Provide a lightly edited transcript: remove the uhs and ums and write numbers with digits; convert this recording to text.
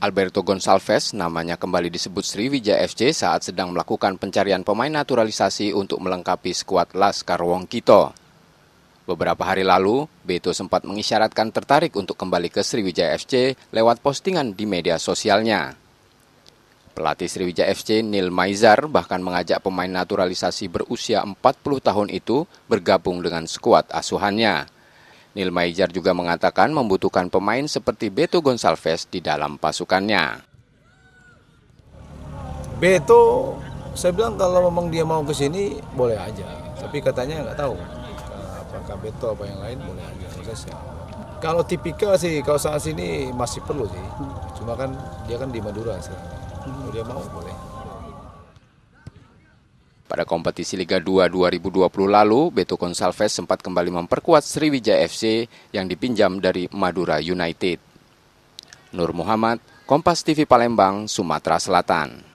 Alberto Gonçalves namanya kembali disebut Sriwijaya FC saat sedang melakukan pencarian pemain naturalisasi untuk melengkapi skuad Laskar Wongkito. Beberapa hari lalu, Beto sempat mengisyaratkan tertarik untuk kembali ke Sriwijaya FC lewat postingan di media sosialnya. Pelatih Sriwijaya FC Neil Maizar bahkan mengajak pemain naturalisasi berusia 40 tahun itu bergabung dengan skuad asuhannya. Neil Maizar juga mengatakan membutuhkan pemain seperti Beto Gonçalves di dalam pasukannya. Beto, saya bilang kalau memang dia mau ke sini boleh aja, tapi katanya nggak tahu apakah Beto apa yang lain boleh aja. Kalau tipikal sih, kalau saat sini masih perlu sih, cuma kan dia kan di Madura sekarang. Kalau dia mau boleh. Pada kompetisi Liga 2 2020 lalu, Beto Gonçalves sempat kembali memperkuat Sriwijaya FC yang dipinjam dari Madura United. Nur Muhammad, Kompas TV Palembang, Sumatera Selatan.